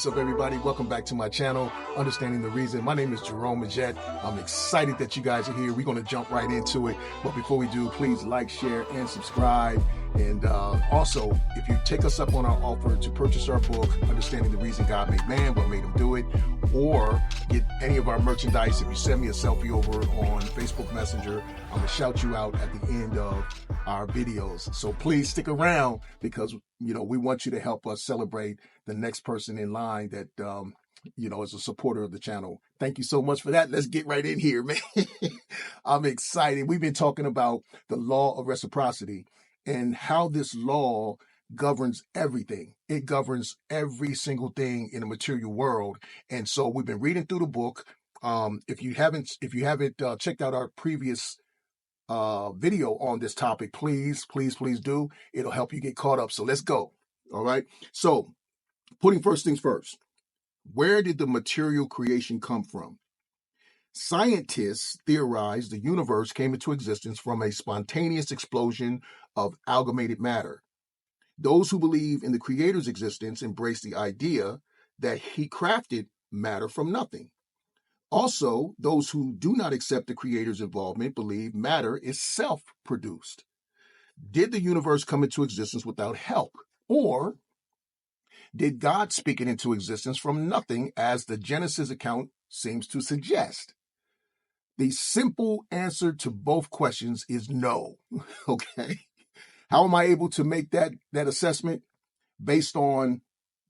What's up, everybody? Welcome back to my channel, Understanding the Reason. My name is Jerome Majette. I'm excited that you guys are here. We're going to jump right into it. But before we do, please like, share, and subscribe. And also, if you take us up on our offer to purchase our book, Understanding the Reason God Made Man, What Made Him Do It, or get any of our merchandise, if you send me a selfie over on Facebook Messenger, I'm going to shout you out at the end of our videos. So please stick around because, we want you to help us celebrate the next person in line that, is a supporter of the channel. Thank you so much for that. Let's get right in here, man. I'm excited. We've been talking about the law of reciprocity and how this law governs everything. It governs every single thing in the material world. And so we've been reading through the book. If you haven't checked out our previous video on this topic, please do. It'll help you get caught up. So let's go. All right. So putting first things first, where did the material creation come from? Scientists theorize the universe came into existence from a spontaneous explosion of amalgamated matter. Those who believe in the Creator's existence embrace the idea that he crafted matter from nothing. Also, those who do not accept the Creator's involvement believe matter is self-produced. Did the universe come into existence without help? Or did God speak it into existence from nothing, as the Genesis account seems to suggest? The simple answer to both questions is no. Okay. How am I able to make that assessment? Based on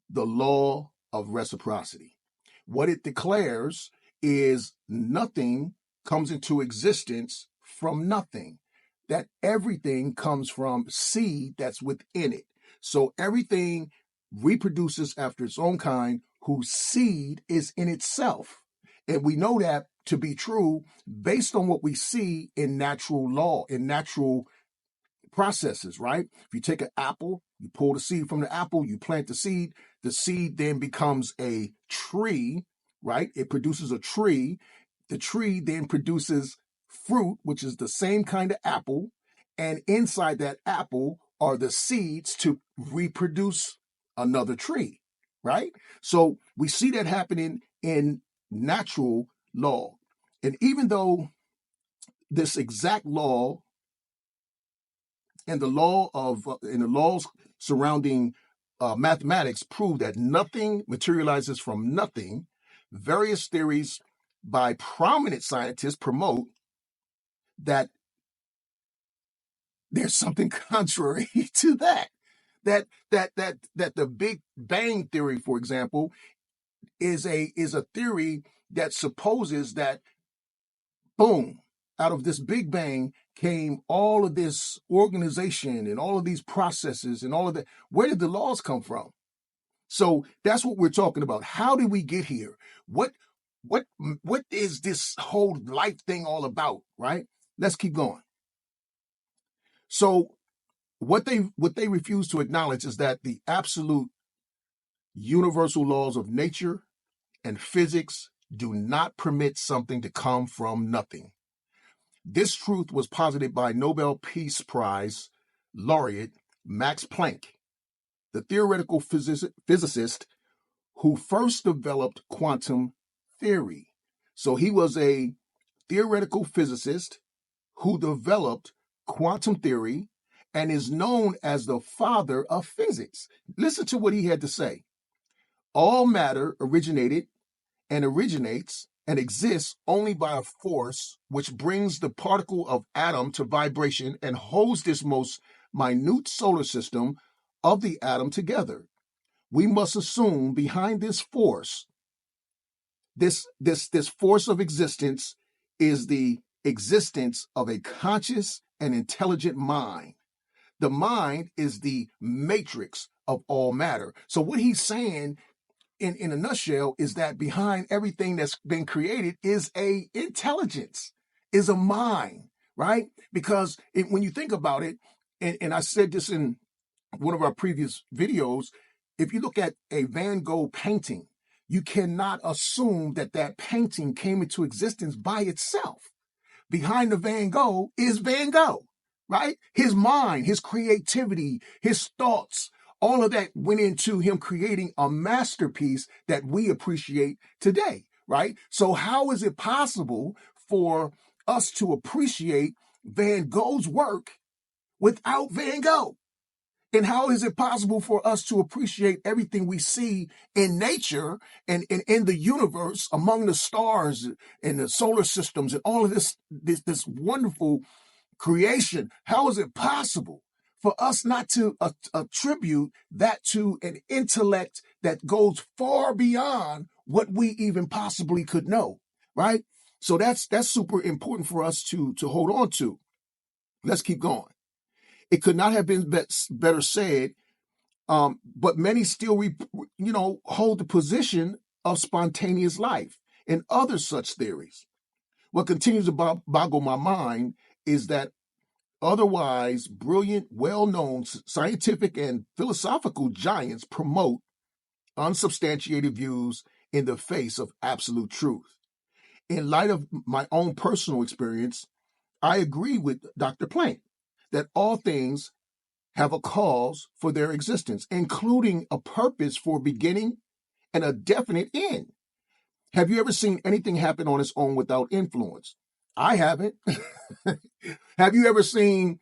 the law of reciprocity. What it declares is nothing comes into existence from nothing. That everything comes from seed that's within it. So everything reproduces after its own kind, whose seed is in itself. And we know that to be true based on what we see in natural law, in natural processes, right? If you take an apple, you pull the seed from the apple, you plant the seed then becomes a tree, right? It produces a tree. The tree then produces fruit, which is the same kind of apple. And inside that apple are the seeds to reproduce another tree, right? So we see that happening in natural law. And even though this exact law and the laws surrounding mathematics prove that nothing materializes from nothing, various theories by prominent scientists promote that there's something contrary to that. That the Big Bang theory, for example, is a theory that supposes that, boom, out of this Big Bang came all of this organization and all of these processes and all of that. Where did the laws come from? So that's what we're talking about. How did we get here? What is this whole life thing all about, right? Let's keep going. So what they refuse to acknowledge is that the absolute universal laws of nature and physics do not permit something to come from nothing. This truth was posited by Nobel Peace Prize laureate Max Planck, the theoretical physicist who first developed quantum theory. So he was a theoretical physicist who developed quantum theory and is known as the father of physics. Listen to what he had to say. All matter originated and originates and exists only by a force which brings the particle of atom to vibration and holds this most minute solar system of the atom together. We must assume behind this force, this force of existence, is the existence of a conscious and intelligent mind. The mind is the matrix of all matter. So what he's saying in a nutshell is that behind everything that's been created is a intelligence, is a mind, right? Because when you think about it, and I said this in one of our previous videos, if you look at a Van Gogh painting, you cannot assume that painting came into existence by itself. Behind the Van Gogh is Van Gogh, right? His mind, his creativity, his thoughts, all of that went into him creating a masterpiece that we appreciate today, right? So how is it possible for us to appreciate Van Gogh's work without Van Gogh? And how is it possible for us to appreciate everything we see in nature and in the universe, among the stars and the solar systems and all of this wonderful creation? How is it possible for us not to attribute that to an intellect that goes far beyond what we even possibly could know, right? So that's super important for us to hold on to. Let's keep going. It could not have been better said, but many still, hold the position of spontaneous life and other such theories. What continues to boggle my mind is that otherwise brilliant, well-known scientific and philosophical giants promote unsubstantiated views in the face of absolute truth. In light of my own personal experience, I agree with Dr. Planck that all things have a cause for their existence, including a purpose for beginning and a definite end. Have you ever seen anything happen on its own without influence? I haven't. Have you ever seen,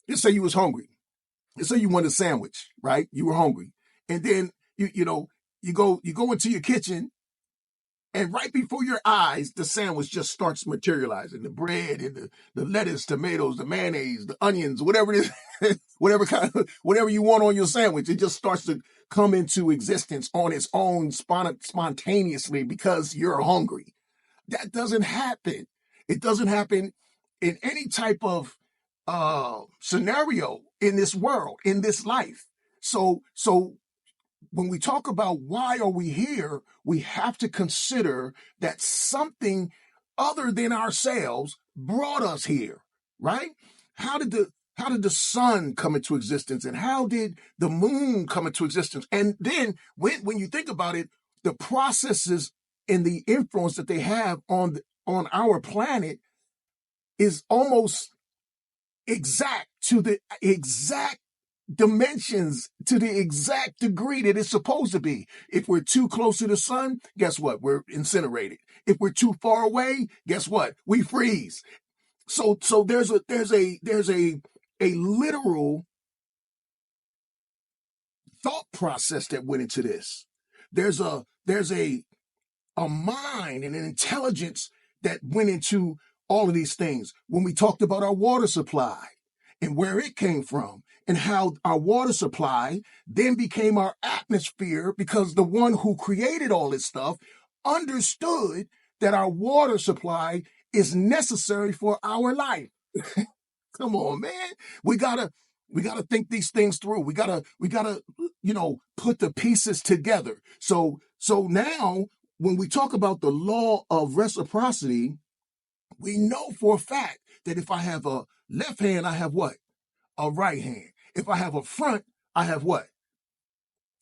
let's say you was hungry. Let's say you wanted a sandwich, right? You were hungry. And then you go into your kitchen, and right before your eyes, the sandwich just starts materializing. The bread and the lettuce, tomatoes, the mayonnaise, the onions, whatever it is, whatever you want on your sandwich, it just starts to come into existence on its own spontaneously because you're hungry. That doesn't happen. It doesn't happen in any type of scenario in this world, in this life. So when we talk about why are we here, we have to consider that something other than ourselves brought us here, right? How did the sun come into existence, and how did the moon come into existence? And then when you think about it, the processes and the influence that they have on our planet is almost exact, to the exact dimensions, to the exact degree that it's supposed to be. If we're too close to the sun, guess what? We're incinerated. If we're too far away, guess what? We freeze. So there's a literal thought process that went into this. There's a mind and an intelligence that went into all of these things. When we talked about our water supply and where it came from, and how our water supply then became our atmosphere, because the one who created all this stuff understood that our water supply is necessary for our life. Come on, man. We gotta think these things through. We gotta, put the pieces together. So now when we talk about the law of reciprocity, we know for a fact that if I have a left hand, I have what? A right hand. If I have a front, I have what?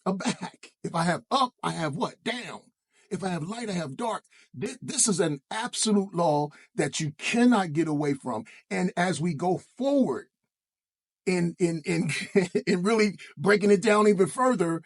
A back. If I have up, I have what? Down. If I have light, I have dark. This is an absolute law that you cannot get away from. And as we go forward in really breaking it down even further,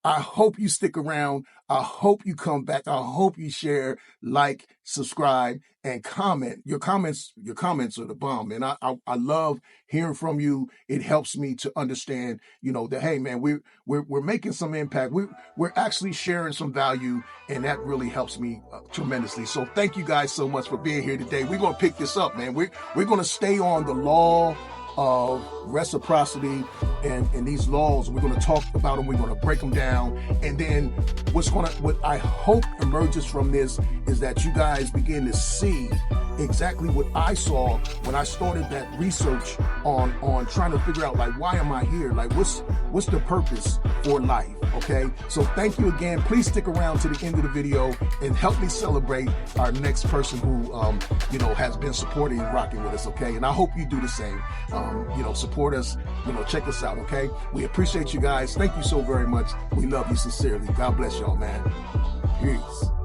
I hope you stick around. I hope you come back. I hope you share, like, subscribe, and comment. Your comments are the bomb. And I love hearing from you. It helps me to understand, that, hey man, we're making some impact. We're actually sharing some value, and that really helps me tremendously. So thank you guys so much for being here today. We're gonna pick this up, man. We're gonna stay on the law of reciprocity and these laws. We're going to talk about them. We're going to break them down. And then what I hope emerges from this is that you guys begin to see exactly what I saw when I started that research on trying to figure out, like, why am I here? Like, what's the purpose for life? Okay. So thank you again. Please stick around to the end of the video and help me celebrate our next person who, has been supporting and rocking with us. Okay. And I hope you do the same. Support us, check us out. Okay. We appreciate you guys. Thank you so very much. We love you sincerely. God bless y'all, man. Peace.